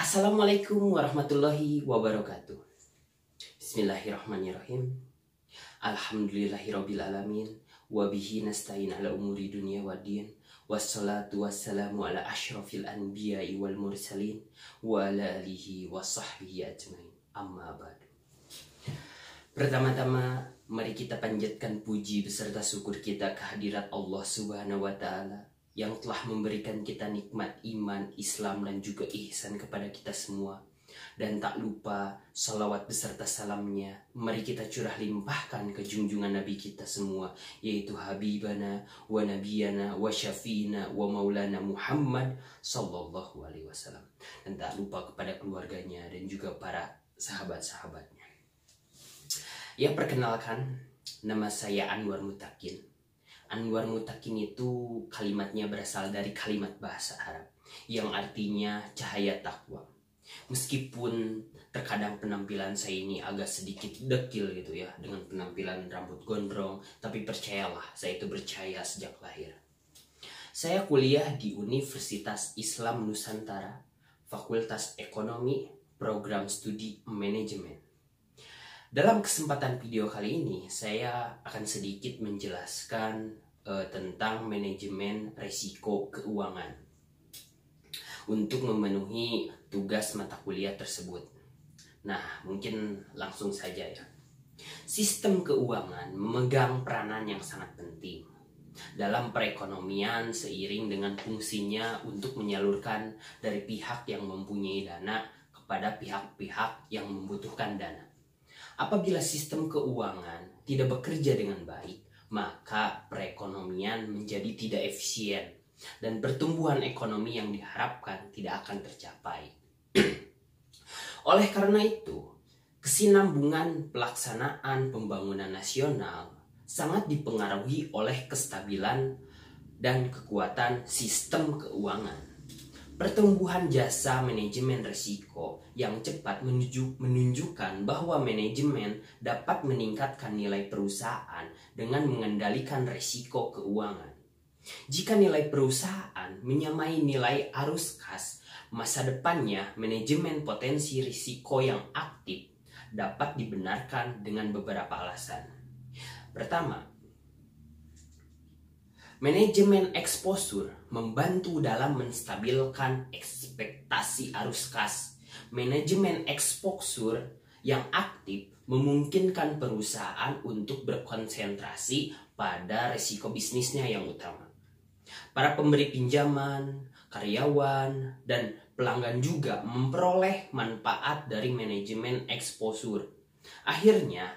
Assalamualaikum warahmatullahi wabarakatuh. Bismillahirrahmanirrahim. Alhamdulillahirabbil alamin wa bihi nasta'in ala umuri dunya waddin. Wassalatu wassalamu ala asyrafil anbiya'i wal mursalin wa ala alihi wa sahbihi ajmain. Amma ba'du. Pertama-tama mari kita panjatkan puji beserta syukur kita kehadirat Allah Subhanahu wa taala yang telah memberikan kita nikmat iman, Islam, dan juga ihsan kepada kita semua. Dan tak lupa salawat beserta salamnya mari kita curah limpahkan ke junjungan Nabi kita semua, yaitu Habibana wa Nabiyana wa Syafi'ina wa Maulana Muhammad Sallallahu Alaihi Wasallam. Dan tak lupa kepada keluarganya dan juga para sahabat-sahabatnya. Ya, perkenalkan, nama saya Anwar Mutakin. Anwar Mutakin itu kalimatnya berasal dari kalimat bahasa Arab yang artinya cahaya takwa. Meskipun terkadang penampilan saya ini agak sedikit dekil gitu ya, dengan penampilan rambut gondrong, tapi percayalah, saya itu bercahaya sejak lahir. Saya kuliah di Universitas Islam Nusantara, Fakultas Ekonomi, Program Studi Manajemen. Dalam kesempatan video kali ini, saya akan sedikit menjelaskan tentang manajemen risiko keuangan untuk memenuhi tugas mata kuliah tersebut. Nah, mungkin langsung saja ya. Sistem keuangan memegang peranan yang sangat penting dalam perekonomian seiring dengan fungsinya untuk menyalurkan dari pihak yang mempunyai dana kepada pihak-pihak yang membutuhkan dana. Apabila sistem keuangan tidak bekerja dengan baik, maka perekonomian menjadi tidak efisien dan pertumbuhan ekonomi yang diharapkan tidak akan tercapai. Oleh karena itu, kesinambungan pelaksanaan pembangunan nasional sangat dipengaruhi oleh kestabilan dan kekuatan sistem keuangan. Pertumbuhan jasa manajemen risiko yang cepat menunjukkan bahwa manajemen dapat meningkatkan nilai perusahaan dengan mengendalikan risiko keuangan. Jika nilai perusahaan menyamai nilai arus kas, masa depannya manajemen potensi risiko yang aktif dapat dibenarkan dengan beberapa alasan. Pertama, manajemen exposure membantu dalam menstabilkan ekspektasi arus kas. Manajemen exposure yang aktif memungkinkan perusahaan untuk berkonsentrasi pada risiko bisnisnya yang utama. Para pemberi pinjaman, karyawan, dan pelanggan juga memperoleh manfaat dari manajemen exposure. Akhirnya,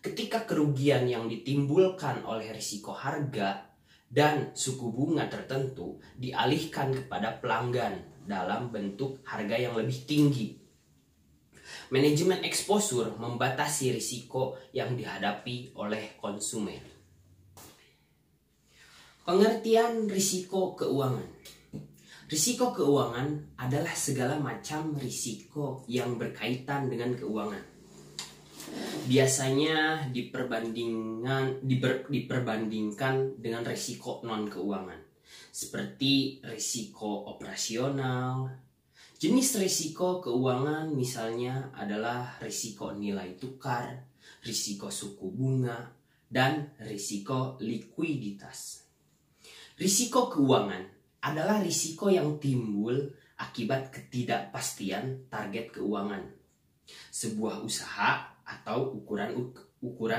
ketika kerugian yang ditimbulkan oleh risiko harga dan suku bunga tertentu dialihkan kepada pelanggan dalam bentuk harga yang lebih tinggi. Manajemen exposure membatasi risiko yang dihadapi oleh konsumen. Pengertian risiko keuangan. Risiko keuangan adalah segala macam risiko yang berkaitan dengan keuangan. Biasanya diperbandingkan dengan risiko non-keuangan, seperti risiko operasional. Jenis risiko keuangan misalnya adalah risiko nilai tukar, risiko suku bunga, dan risiko likuiditas. Risiko keuangan adalah risiko yang timbul akibat ketidakpastian target keuangan sebuah usaha atau ukuran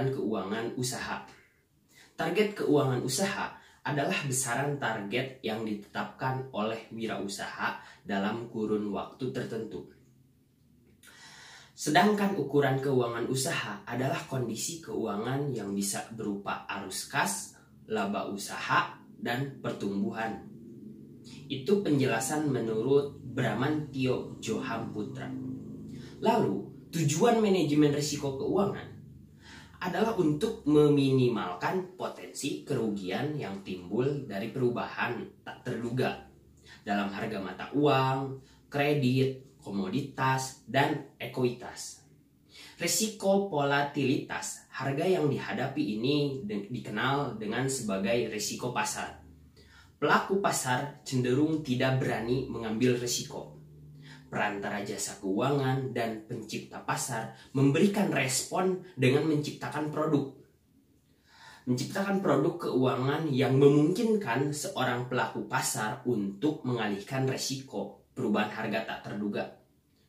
keuangan usaha. Target keuangan usaha adalah besaran target yang ditetapkan oleh wirausaha dalam kurun waktu tertentu. Sedangkan ukuran keuangan usaha adalah kondisi keuangan yang bisa berupa arus kas, laba usaha, dan pertumbuhan. Itu penjelasan menurut Bramantio Joham Putra. Lalu, tujuan manajemen risiko keuangan adalah untuk meminimalkan potensi kerugian yang timbul dari perubahan tak terduga dalam harga mata uang, kredit, komoditas, dan ekuitas. Risiko volatilitas harga yang dihadapi ini dikenal dengan sebagai risiko pasar. Pelaku pasar cenderung tidak berani mengambil risiko. perantara jasa keuangan, dan pencipta pasar memberikan respon dengan menciptakan produk. Menciptakan produk keuangan yang memungkinkan seorang pelaku pasar untuk mengalihkan resiko perubahan harga tak terduga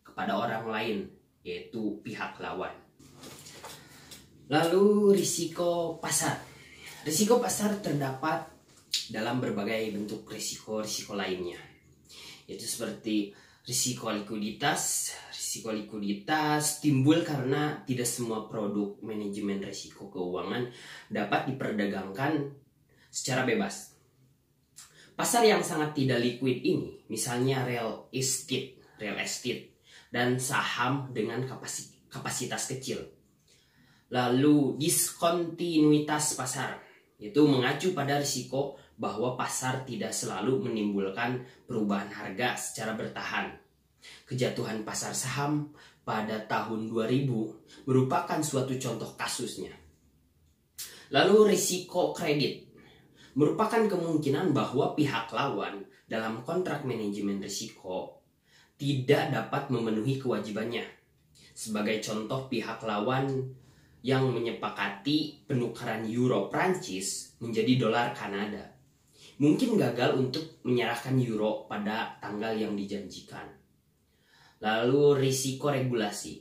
kepada orang lain, yaitu pihak lawan. Lalu risiko pasar. Risiko pasar terdapat dalam berbagai bentuk risiko-risiko lainnya, yaitu seperti risiko likuiditas. Risiko likuiditas timbul karena tidak semua produk manajemen risiko keuangan dapat diperdagangkan secara bebas. Pasar yang sangat tidak liquid ini, misalnya real estate, dan saham dengan kapasitas kecil. Lalu diskontinuitas pasar, itu mengacu pada risiko bahwa pasar tidak selalu menimbulkan perubahan harga secara bertahan. Kejatuhan pasar saham pada tahun 2000 merupakan suatu contoh kasusnya. Lalu risiko kredit merupakan kemungkinan bahwa pihak lawan dalam kontrak manajemen risiko tidak dapat memenuhi kewajibannya. Sebagai contoh, pihak lawan yang menyepakati penukaran euro Prancis menjadi dolar Kanada mungkin gagal untuk menyerahkan euro pada tanggal yang dijanjikan. Lalu risiko regulasi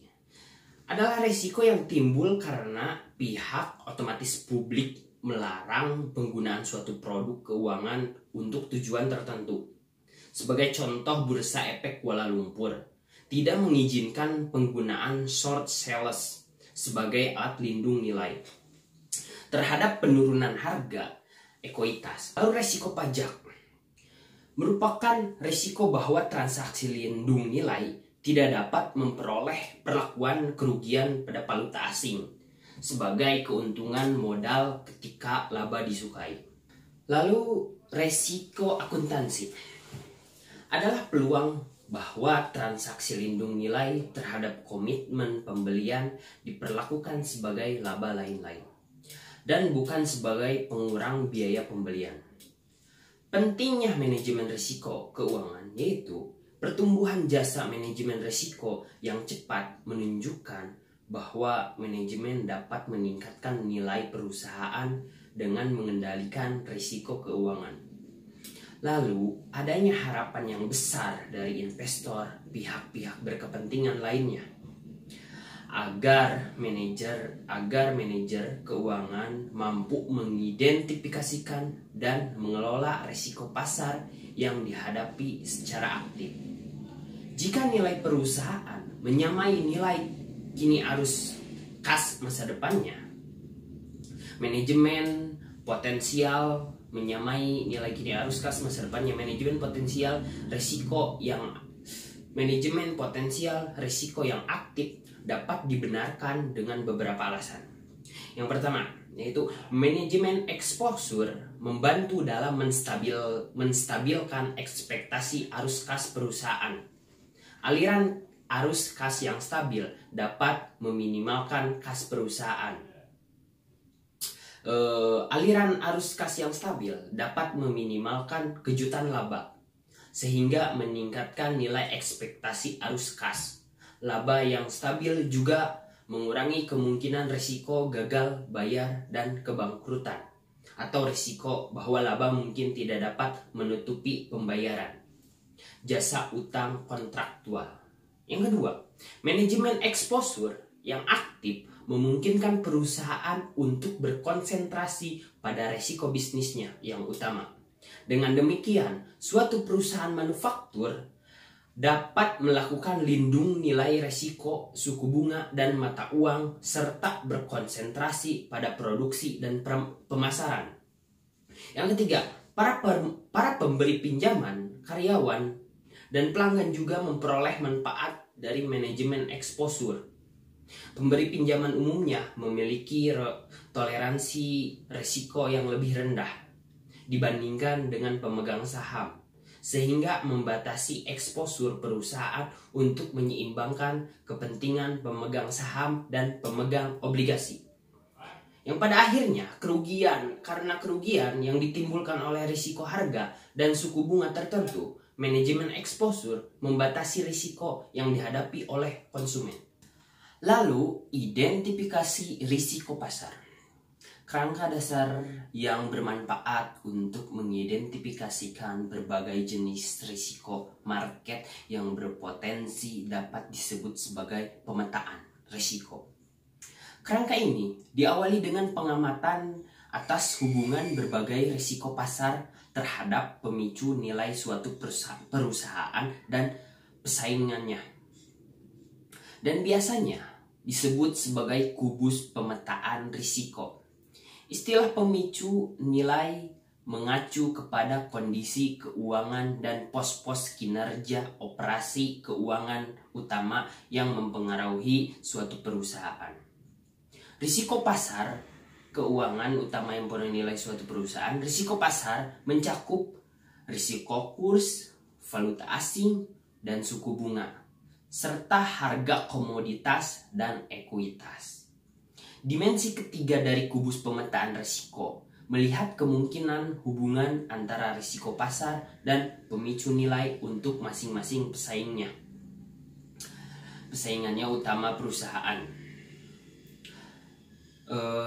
adalah risiko yang timbul karena pihak otomatis publik melarang penggunaan suatu produk keuangan untuk tujuan tertentu. Sebagai contoh, Bursa Efek Kuala Lumpur tidak mengizinkan penggunaan short sales sebagai alat lindung nilai terhadap penurunan harga ekuitas. Lalu risiko pajak merupakan risiko bahwa transaksi lindung nilai tidak dapat memperoleh perlakuan kerugian pada valuta asing sebagai keuntungan modal ketika laba disukai. Lalu risiko akuntansi adalah peluang bahwa transaksi lindung nilai terhadap komitmen pembelian diperlakukan sebagai laba lain-lain dan bukan sebagai pengurang biaya pembelian. Pentingnya manajemen risiko keuangan yaitu pertumbuhan jasa manajemen risiko yang cepat menunjukkan bahwa manajemen dapat meningkatkan nilai perusahaan dengan mengendalikan risiko keuangan. Lalu, adanya harapan yang besar dari investor, pihak-pihak berkepentingan lainnya, agar manajer keuangan mampu mengidentifikasikan dan mengelola risiko pasar yang dihadapi secara aktif. Jika nilai perusahaan menyamai nilai kini arus kas masa depannya, manajemen potensial menyamai nilai kini arus kas masa depannya, manajemen potensial risiko yang aktif dapat dibenarkan dengan beberapa alasan. Yang pertama, yaitu manajemen exposure membantu dalam menstabilkan ekspektasi arus kas perusahaan. Aliran arus kas yang stabil dapat meminimalkan kas perusahaan. Aliran arus kas yang stabil dapat meminimalkan kejutan laba, sehingga meningkatkan nilai ekspektasi arus kas. Laba yang stabil juga mengurangi kemungkinan risiko gagal bayar dan kebangkrutan, atau risiko bahwa laba mungkin tidak dapat menutupi pembayaran jasa utang kontraktual. Yang kedua, manajemen exposure yang aktif memungkinkan perusahaan untuk berkonsentrasi pada risiko bisnisnya yang utama. Dengan demikian, suatu perusahaan manufaktur dapat melakukan lindung nilai risiko suku bunga dan mata uang serta berkonsentrasi pada produksi dan pemasaran. Yang ketiga, para pemberi pinjaman, karyawan, dan pelanggan juga memperoleh manfaat dari manajemen exposure. Pemberi pinjaman umumnya memiliki toleransi risiko yang lebih rendah dibandingkan dengan pemegang saham, sehingga membatasi eksposur perusahaan untuk menyeimbangkan kepentingan pemegang saham dan pemegang obligasi. Yang pada akhirnya kerugian yang ditimbulkan oleh risiko harga dan suku bunga tertentu manajemen exposure membatasi risiko yang dihadapi oleh konsumen. Lalu, identifikasi risiko pasar. Kerangka dasar yang bermanfaat untuk mengidentifikasikan berbagai jenis risiko market yang berpotensi dapat disebut sebagai pemetaan risiko. Kerangka ini diawali dengan pengamatan atas hubungan berbagai risiko pasar terhadap pemicu nilai suatu perusahaan dan persaingannya. Dan biasanya disebut sebagai kubus pemetaan risiko. Istilah pemicu nilai mengacu kepada kondisi keuangan dan pos-pos kinerja operasi keuangan utama yang mempengaruhi suatu perusahaan. Risiko pasar keuangan utama yang mempengaruhi nilai suatu perusahaan. Risiko pasar mencakup risiko kurs, valuta asing, dan suku bunga, serta harga komoditas dan ekuitas. Dimensi ketiga dari kubus pemetaan risiko melihat kemungkinan hubungan antara risiko pasar dan pemicu nilai untuk masing-masing pesaingannya utama perusahaan.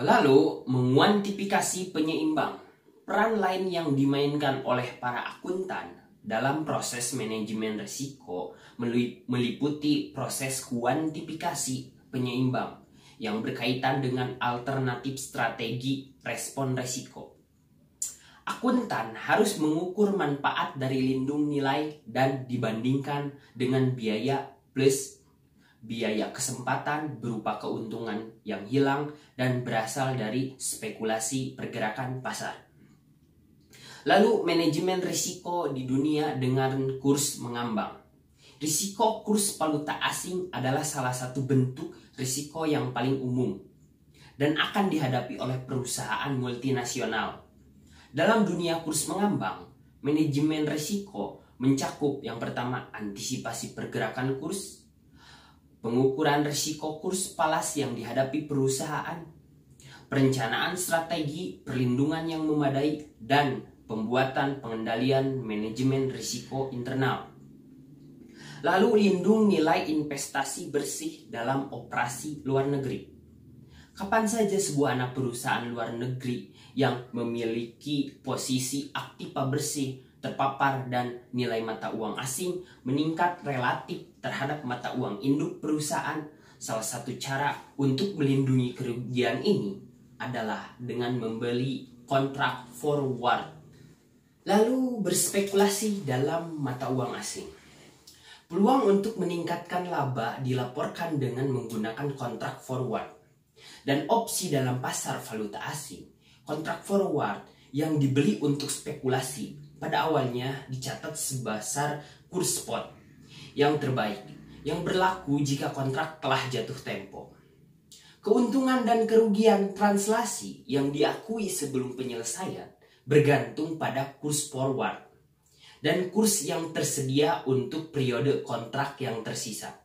Lalu menguantifikasi penyeimbang. Peran lain yang dimainkan oleh para akuntan dalam proses manajemen risiko meliputi proses kuantifikasi penyeimbang yang berkaitan dengan alternatif strategi respon risiko. Akuntan harus mengukur manfaat dari lindung nilai dan dibandingkan dengan biaya plus biaya kesempatan berupa keuntungan yang hilang dan berasal dari spekulasi pergerakan pasar. Lalu manajemen risiko di dunia dengan kurs mengambang. Risiko kurs valuta asing adalah salah satu bentuk risiko yang paling umum dan akan dihadapi oleh perusahaan multinasional. Dalam dunia kurs mengambang, manajemen risiko mencakup yang pertama antisipasi pergerakan kurs, pengukuran risiko kurs falas yang dihadapi perusahaan, perencanaan strategi perlindungan yang memadai, dan pembuatan pengendalian manajemen risiko internal. Lalu lindung nilai investasi bersih dalam operasi luar negeri. Kapan saja sebuah anak perusahaan luar negeri yang memiliki posisi aktiva bersih terpapar dan nilai mata uang asing meningkat relatif terhadap mata uang induk perusahaan, salah satu cara untuk melindungi kerugian ini adalah dengan membeli kontrak forward. Lalu berspekulasi dalam mata uang asing. Peluang untuk meningkatkan laba dilaporkan dengan menggunakan kontrak forward dan opsi dalam pasar valuta asing. Kontrak forward yang dibeli untuk spekulasi pada awalnya dicatat sebesar kurs spot yang terbaik yang berlaku jika kontrak telah jatuh tempo. Keuntungan dan kerugian translasi yang diakui sebelum penyelesaian bergantung pada kurs forward dan kurs yang tersedia untuk periode kontrak yang tersisa.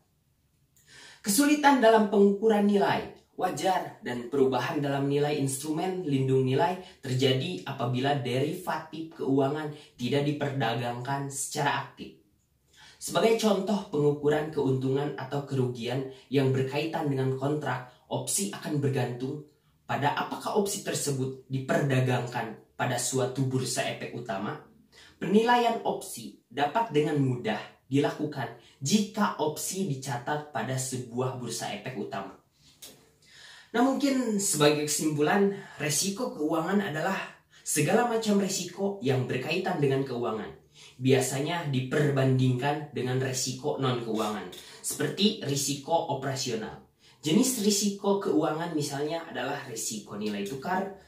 Kesulitan dalam pengukuran nilai wajar dan perubahan dalam nilai instrumen lindung nilai terjadi apabila derivatif keuangan tidak diperdagangkan secara aktif. Sebagai contoh pengukuran keuntungan atau kerugian yang berkaitan dengan kontrak, opsi akan bergantung pada apakah opsi tersebut diperdagangkan pada suatu bursa efek utama. Penilaian opsi dapat dengan mudah dilakukan jika opsi dicatat pada sebuah bursa efek utama. Nah, mungkin sebagai kesimpulan, resiko keuangan adalah segala macam resiko yang berkaitan dengan keuangan. Biasanya diperbandingkan dengan resiko non-keuangan, seperti risiko operasional. Jenis risiko keuangan misalnya adalah risiko nilai tukar,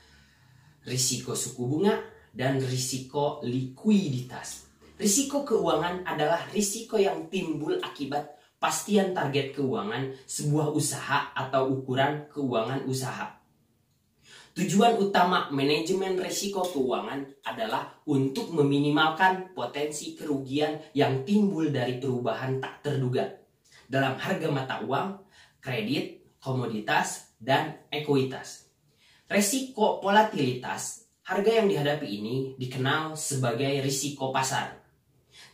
risiko suku bunga, dan risiko likuiditas. Risiko keuangan adalah risiko yang timbul akibat pastian target keuangan sebuah usaha atau ukuran keuangan usaha. Tujuan utama manajemen risiko keuangan adalah untuk meminimalkan potensi kerugian yang timbul dari perubahan tak terduga dalam harga mata uang, kredit, komoditas, dan ekuitas. Risiko volatilitas harga yang dihadapi ini dikenal sebagai risiko pasar.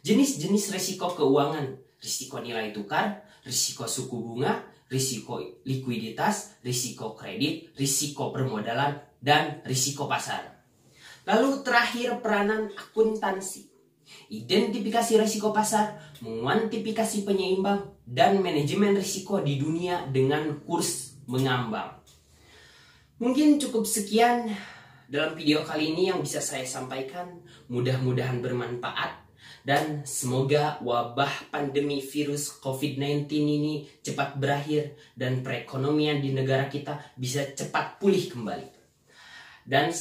Jenis-jenis risiko keuangan, risiko nilai tukar, risiko suku bunga, risiko likuiditas, risiko kredit, risiko permodalan, dan risiko pasar. Lalu terakhir peranan akuntansi. Identifikasi risiko pasar, menguantifikasi penyeimbang, dan manajemen risiko di dunia dengan kurs mengambang. Mungkin cukup sekian dalam video kali ini yang bisa saya sampaikan. Mudah-mudahan bermanfaat. Dan semoga wabah pandemi virus COVID-19 ini cepat berakhir dan perekonomian di negara kita bisa cepat pulih kembali. Dan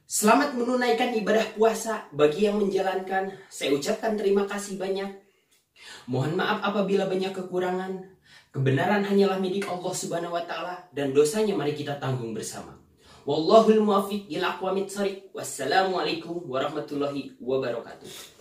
selamat menunaikan ibadah puasa bagi yang menjalankan. Saya ucapkan terima kasih banyak. Mohon maaf apabila banyak kekurangan. Kebenaran hanyalah milik Allah Subhanahu wa taala dan dosanya mari kita tanggung bersama. Wallahul muwaffiq ila aqwamit thoriq. Wassalamualaikum warahmatullahi wabarakatuh.